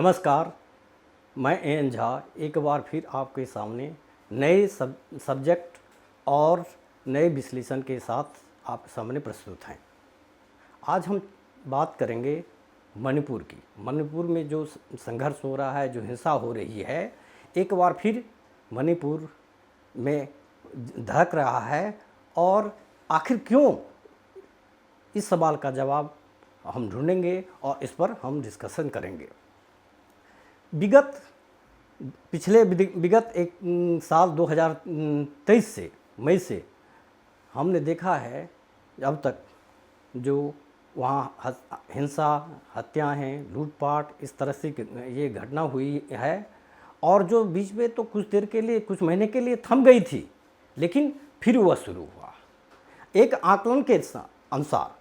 नमस्कार, मैं एन झा एक बार फिर आपके सामने नए सब्जेक्ट और नए विश्लेषण के साथ आपके सामने प्रस्तुत हैं। आज हम बात करेंगे मणिपुर की। मणिपुर में जो संघर्ष हो रहा है, जो हिंसा हो रही है, एक बार फिर मणिपुर में धड़क रहा है और आखिर क्यों, इस सवाल का जवाब हम ढूंढेंगे और इस पर हम डिस्कशन करेंगे। विगत एक साल 2023 से मई से हमने देखा है अब तक जो वहाँ हिंसा, हत्याएं हैं, लूटपाट, इस तरह से ये घटना हुई है। और जो बीच में तो कुछ देर के लिए, कुछ महीने के लिए थम गई थी, लेकिन फिर वह शुरू हुआ। एक आकलन के अनुसार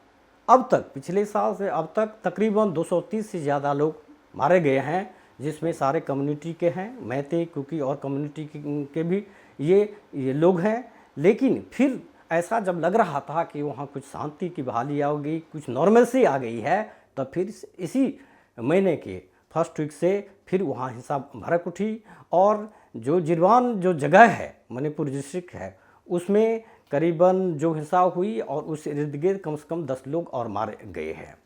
अब तक, पिछले साल से अब तक तकरीबन 230 से ज़्यादा लोग मारे गए हैं, जिसमें सारे कम्युनिटी के हैं, मैते, कुकी और कम्युनिटी के भी ये लोग हैं। लेकिन फिर ऐसा जब लग रहा था कि वहाँ कुछ शांति की बहाली आ गई, कुछ नॉर्मलसी आ गई है, तब फिर इसी महीने के फर्स्ट वीक से फिर वहाँ हिंसा भड़क उठी। और जो जिरवान जो जगह है, मणिपुर डिस्ट्रिक्ट है, उसमें करीबन जो हिंसा हुई और उस इर्द गिर्द कम से कम 10 लोग और मारे गए हैं।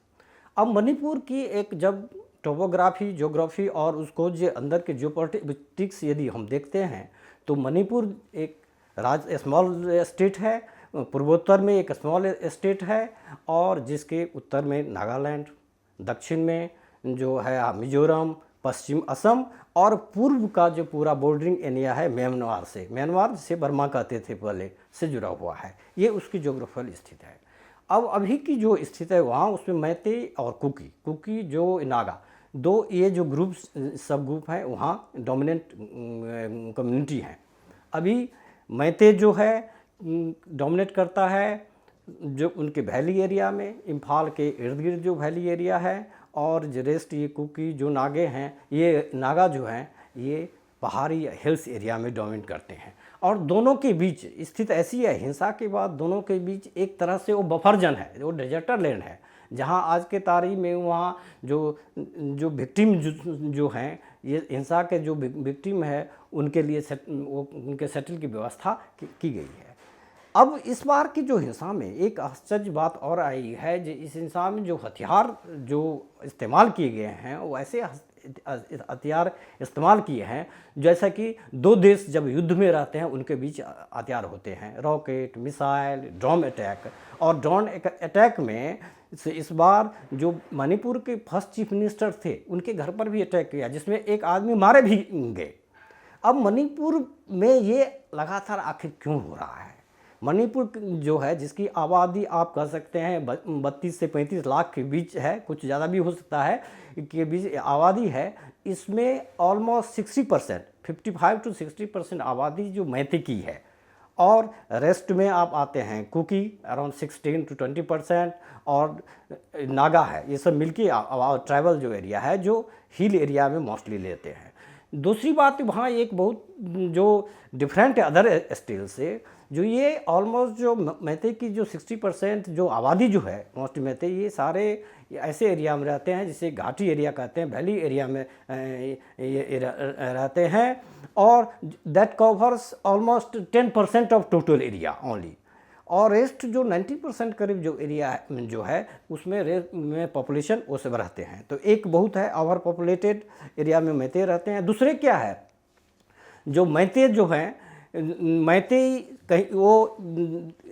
अब मणिपुर की एक जब टोपोग्राफी, ज्योग्राफी और उसको जो अंदर के जियोपॉलिटिक्स यदि हम देखते हैं, तो मणिपुर एक स्मॉल स्टेट है, पूर्वोत्तर में एक स्मॉल स्टेट है, और जिसके उत्तर में नागालैंड, दक्षिण में जो है मिजोरम, पश्चिम असम, और पूर्व का जो पूरा बॉर्डरिंग एरिया है म्यांमार से बर्मा कहते थे पहले, से जुड़ा हुआ है। ये उसकी ज्योग्राफिकल स्थिति है। अब अभी की जो स्थिति है वहाँ, उसमें मैते और कुकी जो नागा, दो ये जो ग्रुप सब ग्रुप हैं, वहाँ डोमिनेंट कम्युनिटी हैं। अभी मैते जो है डोमिनेट करता है जो उनके वैली एरिया में, इम्फाल के इर्द गिर्द जो वैली एरिया है, और जो रेस्ट ये कुकी जो नागे हैं, ये नागा जो हैं, ये पहाड़ी हिल्स एरिया में डोमिनेट करते हैं। और दोनों के बीच स्थिति ऐसी है, हिंसा के बाद दोनों के बीच एक तरह से वो बफर जोन है, वो डेजर्टर लैंड है, जहाँ आज के तारीख में वहाँ जो विक्टिम जो हैं, ये हिंसा के जो विक्टिम है, उनके लिए उनके सेटल की व्यवस्था की गई है। अब इस बार की जो हिंसा में एक आश्चर्य बात और आई है, जो इस हिंसा में जो हथियार जो इस्तेमाल किए गए हैं, वो ऐसे हथियार इस्तेमाल किए हैं जैसा कि दो देश जब युद्ध में रहते हैं उनके बीच हथियार होते हैं, रॉकेट, मिसाइल, ड्रोन अटैक। और ड्रोन अटैक में से इस बार जो मणिपुर के फर्स्ट चीफ मिनिस्टर थे, उनके घर पर भी अटैक किया, जिसमें एक आदमी मारे भी गए। अब मणिपुर में ये लगातार आखिर क्यों हो रहा है? मणिपुर जो है, जिसकी आबादी आप कह सकते हैं 32 से 35 लाख के बीच है, कुछ ज़्यादा भी हो सकता है, के बीच आबादी है। इसमें ऑलमोस्ट 60%, 55 to 60% आबादी जो मैते की है, और रेस्ट में आप आते हैं कुकी अराउंड 16 to 20%, और नागा है। ये सब मिलके ट्राइबल जो एरिया है, जो हिल एरिया में मोस्टली लेते हैं। दूसरी बात, वहाँ एक बहुत जो डिफरेंट है अदर स्टेट से, जो ये ऑलमोस्ट जो मैते की जो 60% जो आबादी जो है मोस्ट मैते, ये सारे ऐसे एरिया में रहते हैं जिसे घाटी एरिया कहते हैं, वैली एरिया में ये रहते हैं, और that covers almost 10% of total area only. और रेस्ट जो 90% करीब जो एरिया जो है, उसमें पॉपुलेशन वो सब रहते हैं। तो एक बहुत है ओवर पॉपुलेटेड एरिया में मैते रहते हैं। दूसरे क्या है, जो मैते जो हैं, मैते कहीं वो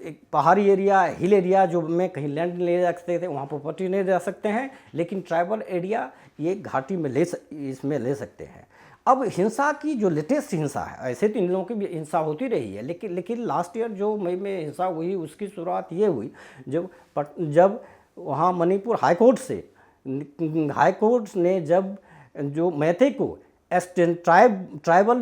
एक पहाड़ी एरिया, हिल एरिया जो में कहीं लैंड ले जा सकते थे, वहाँ प्रॉपर्टी नहीं ले सकते हैं, लेकिन ट्राइबल एरिया ये घाटी में इसमें ले सकते हैं। अब हिंसा की जो लेटेस्ट हिंसा है, ऐसे तो इन लोगों की भी हिंसा होती रही है, लेकिन लास्ट ईयर जो मई में हिंसा हुई, उसकी शुरुआत ये हुई जब वहाँ मणिपुर हाईकोर्ट ने जब जो मैते को ट्राइबल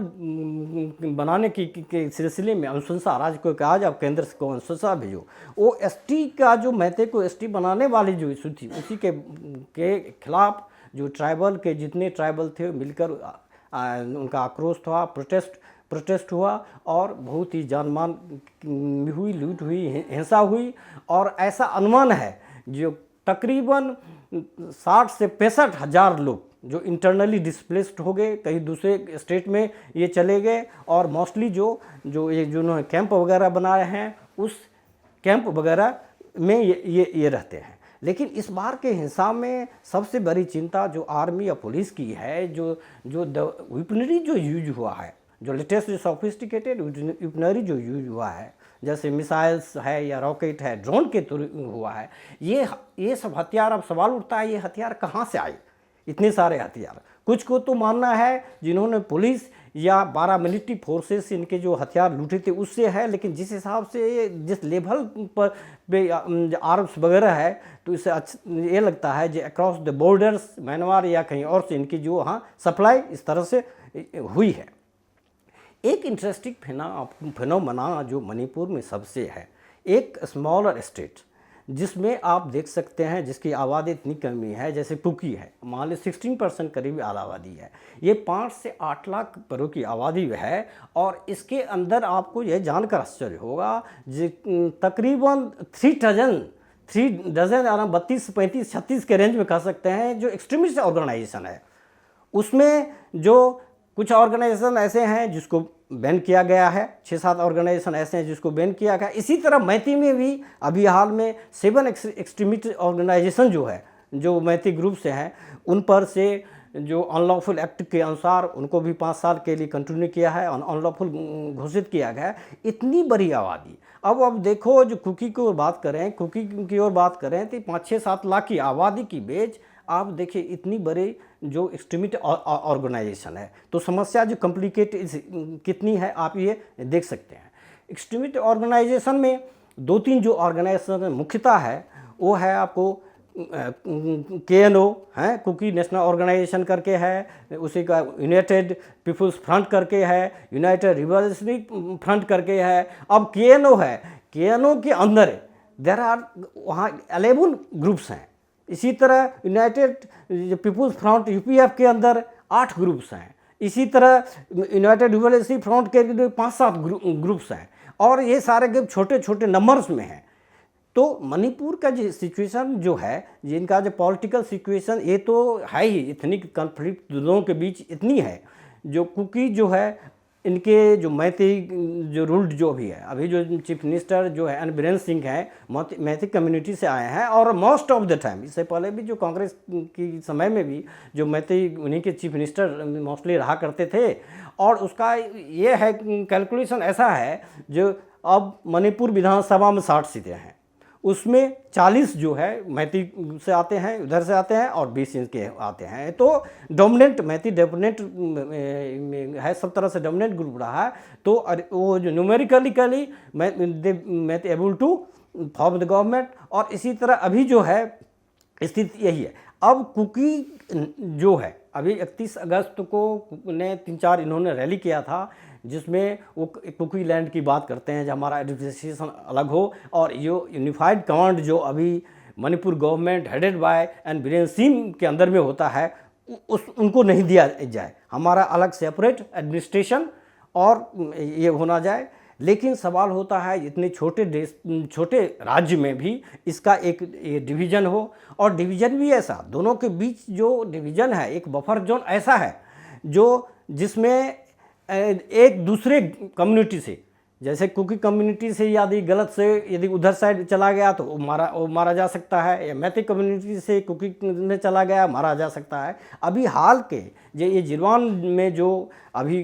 बनाने के सिलसिले में अनुशंसा, राज्य को कहा जब केंद्र को अनुशंसा भेजो, वो एसटी का जो मैते को एसटी बनाने वाली जो इशू थी, उसी के खिलाफ जो ट्राइबल के जितने ट्राइबल थे मिलकर उनका आक्रोश था, प्रोटेस्ट हुआ, और बहुत ही जानमाल हुई, लूट हुई, हिंसा हुई। और ऐसा अनुमान है जो तकरीबन 60 से 65 हज़ार लोग जो इंटरनली डिस्प्लेस्ड हो गए, कहीं दूसरे स्टेट में ये चले गए, और मोस्टली जो जो ये जो उन्होंने कैंप वगैरह बनाए हैं उस कैंप वगैरह में ये रहते हैं। लेकिन इस बार के हिंसा में सबसे बड़ी चिंता जो आर्मी या पुलिस की है, जो जो वेपनरी जो यूज हुआ है, जो लेटेस्ट जो सोफिस्टिकेटेड वेपनरी जो यूज हुआ है, जैसे मिसाइल्स है या रॉकेट है, ड्रोन के थ्रू हुआ है, ये सब हथियार, अब सवाल उठता है ये हथियार कहाँ से आए, इतने सारे हथियार। कुछ को तो मानना है जिन्होंने पुलिस या पैरामिलिट्री फोर्सेस से इनके जो हथियार लूटे थे उससे है, लेकिन जिस हिसाब से जिस लेवल पर आर्म्स वगैरह है, तो इससे ये लगता है जो अक्रॉस द बॉर्डर्स म्यांमार या कहीं और से इनकी जो वहाँ सप्लाई इस तरह से हुई है। एक इंटरेस्टिंग फिनोमेना जो मणिपुर में सबसे है, एक स्मॉलर स्टेट जिसमें आप देख सकते हैं जिसकी आबादी इतनी कमी है, जैसे कुकी है, मान ली 16% करीब आबादी है, ये 5 से 8 लाख परों की आबादी है, और इसके अंदर आपको यह जानकर आश्चर्य होगा तकरीबन 3 डजन यानी 32, 35, 36 के रेंज में कह सकते हैं जो एक्सट्रीमिस्ट ऑर्गेनाइजेशन है। उसमें जो कुछ ऑर्गेनाइजेशन ऐसे हैं जिसको बैन किया गया है, 6-7 ऑर्गेनाइजेशन ऐसे हैं जिसको बैन किया गया। इसी तरह मैती में भी अभी हाल में 7 एक्सट्रीमिस्ट ऑर्गेनाइजेशन जो है, जो मैती ग्रुप से हैं, उन पर से जो अनलॉफुल एक्ट के अनुसार उनको भी 5 साल के लिए कंटिन्यू किया है, अनलॉफुल घोषित किया गया है। इतनी बड़ी आबादी, अब देखो जो कुकी की ओर बात करें, कुकी की ओर बात करें तो 5-6-7 लाख की आबादी की बेच आप देखिए इतनी बड़ी जो एक्सट्रीमिस्ट ऑर्गेनाइजेशन है, तो समस्या जो कॉम्प्लिकेट कितनी है आप ये देख सकते हैं। एक्सट्रीमिस्ट ऑर्गेनाइजेशन में 2-3 जो ऑर्गेनाइजेशन मुख्यतः है वो है आपको KNO है, कुकी नेशनल ऑर्गेनाइजेशन करके है, उसी का यूनाइटेड पीपुल्स फ्रंट करके है, यूनाइटेड रिवॉल्यूशनरी फ्रंट करके है। अब KNO है, KNO के अंदर देर आर वहाँ 11 ग्रुप्स हैं। इसी तरह यूनाइटेड पीपुल्स फ्रंट UPF के अंदर 8 ग्रुप्स हैं। इसी तरह यूनाइटेड रिवॉल्यूशनरी फ्रंट के 5-7 ग्रुप्स हैं, और ये सारे ग्रुप छोटे छोटे नंबर्स में हैं। तो मणिपुर का जो सिचुएशन जो है, जिनका जो पॉलिटिकल सिचुएशन, ये तो है ही, इतनी कन्फ्लिक्ट दोनों के बीच इतनी है। जो कुकी जो है, इनके जो मैती जो रूल्ड जो भी है, अभी जो चीफ मिनिस्टर जो है बीरेन सिंह हैं, मैती कम्युनिटी से आए हैं, और मोस्ट ऑफ द टाइम, इससे पहले भी जो कांग्रेस की समय में भी जो मैती उन्हीं के चीफ मिनिस्टर मोस्टली रहा करते थे। और उसका ये है कैलकुलेशन ऐसा है, जो अब मणिपुर विधानसभा में 60 सीटें हैं, उसमें 40 जो है मैती से आते हैं, उधर से आते हैं, और 20 इनके आते हैं। तो डोमिनेंट मैती डोमिनेंट है, सब तरह से डोमिनेंट ग्रुप रहा है। तो वो जो numerically mighty able to form the government, और इसी तरह अभी जो है स्थिति यही है। अब कुकी जो है, अभी 31 अगस्त को ने 3-4 इन्होंने रैली किया था, जिसमें वो कुकी लैंड की बात करते हैं, जब हमारा एडमिनिस्ट्रेशन अलग हो, और ये यूनिफाइड कमांड जो अभी Manipur government headed by and Biren Singh के अंदर में होता है, उनको नहीं दिया जाए, हमारा अलग सेपरेट एडमिनिस्ट्रेशन और ये होना जाए। लेकिन सवाल होता है इतने छोटे देश, छोटे राज्य में भी इसका एक डिवीज़न हो, और डिवीज़न भी ऐसा, दोनों के बीच जो डिवीज़न है, एक बफर जोन ऐसा है जो जिसमें एक दूसरे कम्युनिटी से, जैसे कुकी कम्युनिटी से यदि गलत से यदि उधर साइड चला गया तो वो मारा जा सकता है, या मैती कम्युनिटी से कुकी में चला गया मारा जा सकता है। अभी हाल के जो ये जिरवान में जो अभी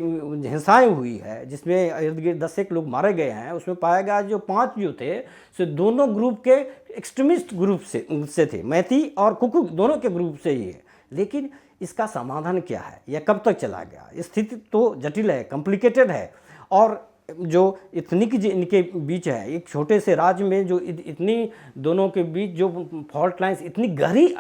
हिंसाएं हुई है, जिसमें इर्द गिर्द 10 लोग मारे गए हैं, उसमें पाया गया जो 5 जो थे से दोनों ग्रुप के एक्सट्रीमिस्ट ग्रुप से थे, मैती और कुकी दोनों के ग्रुप से ही है। लेकिन इसका समाधान क्या है या कब तक चला गया, स्थिति तो जटिल है, कॉम्प्लिकेटेड है। और जो इतनी जो इनके बीच है, एक छोटे से राज्य में जो इतनी दोनों के बीच जो फॉल्ट लाइन्स इतनी गहरी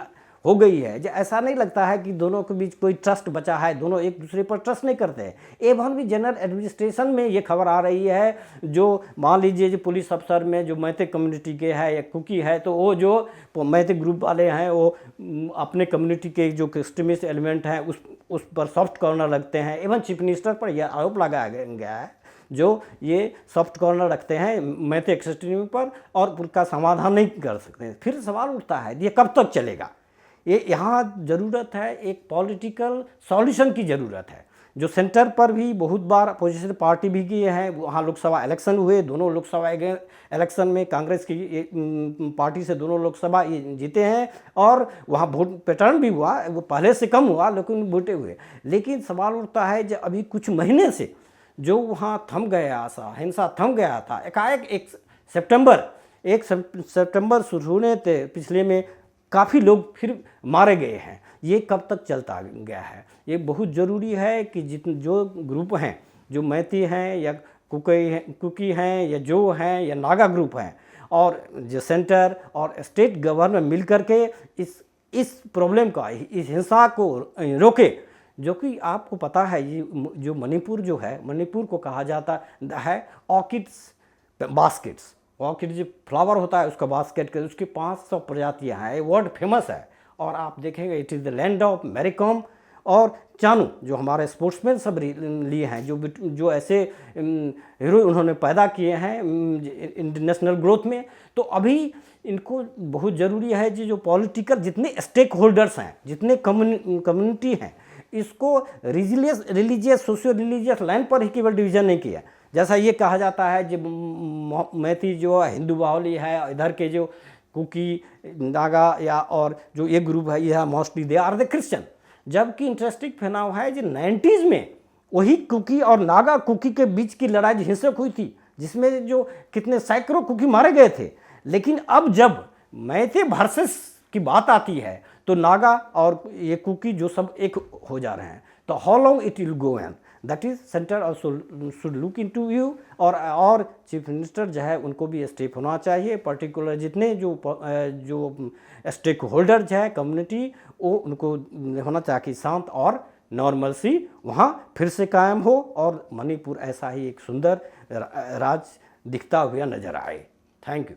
हो गई है, जो ऐसा नहीं लगता है कि दोनों के बीच कोई ट्रस्ट बचा है, दोनों एक दूसरे पर ट्रस्ट नहीं करते हैं। एवं भी जनरल एडमिनिस्ट्रेशन में ये खबर आ रही है, जो मान लीजिए जो पुलिस अफसर में जो मैती कम्युनिटी के है या कुकी है, तो वो जो मैती ग्रुप वाले हैं वो अपने कम्युनिटी के जो एक्सट्रीमिस्ट एलिमेंट हैं उस पर सॉफ्ट कॉर्नर लगते हैं। एवं चीफ मिनिस्टर पर यह आरोप लगाया गया है जो ये सॉफ्ट कॉर्नर रखते हैं मैती एक्सट्रीमिस्ट पर, और उनका समाधान नहीं कर सकते। फिर सवाल उठता है ये कब तक चलेगा, ये यहाँ ज़रूरत है, एक पॉलिटिकल सॉल्यूशन की ज़रूरत है। जो सेंटर पर भी बहुत बार अपोजिशन पार्टी भी की है, वहाँ लोकसभा इलेक्शन हुए, दोनों लोकसभा इलेक्शन में कांग्रेस की पार्टी से दोनों लोकसभा जीते हैं और वहाँ वोट पैटर्न भी हुआ, वो पहले से कम हुआ लेकिन वोटे हुए। लेकिन सवाल उठता है जो अभी कुछ महीने से जो वहाँ थम गया था, हिंसा थम गया था, एकाएक 1 सितंबर शुरू होने थे पिछले में काफ़ी लोग फिर मारे गए हैं। ये कब तक चलता गया है? ये बहुत ज़रूरी है कि जो ग्रुप हैं, जो मैती हैं या कुकी हैं या जो हैं या नागा ग्रुप हैं, और जो सेंटर और स्टेट गवर्नमेंट मिल कर के इस प्रॉब्लम का, इस हिंसा को रोके। जो कि आपको पता है ये जो मणिपुर जो है, मणिपुर को कहा जाता है ऑर्किड्स बास्केट्स। ऑर्किड जो फ्लावर होता है उसका बास्केट के, उसकी 500 प्रजातियाँ हैं, ये वर्ल्ड फेमस है। और आप देखेंगे it is the land of Mary Kom और चानू, जो हमारे स्पोर्ट्समैन सब लिए हैं, जो ऐसे हीरो उन्होंने पैदा किए हैं इंटरनेशनल ग्रोथ में। तो अभी इनको बहुत ज़रूरी है जो पॉलिटिकल जितने स्टेक होल्डर्स हैं, जितने कम्युनिटी हैं, इसको रिलीजियस सोशियो रिलीजियस लाइन पर ही केवल डिवीज़न नहीं किया। जैसा ये कहा जाता है जो मैती जो हिंदू बाहुली है, इधर के जो कुकी नागा या और जो ये ग्रुप है, यह mostly they are the Christian. जबकि इंटरेस्टिंग फैनाव है जो 90s में वही कुकी और नागा कुकी के बीच की लड़ाई हिंसक हुई थी, जिसमें जो कितने सैकड़ों कुकी मारे गए थे। लेकिन अब जब मैते वर्सेस की बात आती है तो नागा और ये कुकी जो सब एक हो जा रहे हैं। तो how long it will go and that is centre also should look into you. और चीफ मिनिस्टर जो है उनको भी स्टेप होना चाहिए, पर्टिकुलर जितने जो स्टेक होल्डर्स है कम्युनिटी, वो उनको होना चाहिए कि शांत और नॉर्मल सी वहाँ फिर से कायम हो और मणिपुर ऐसा ही एक सुंदर राज्य दिखता हुआ नजर आए। Thank you.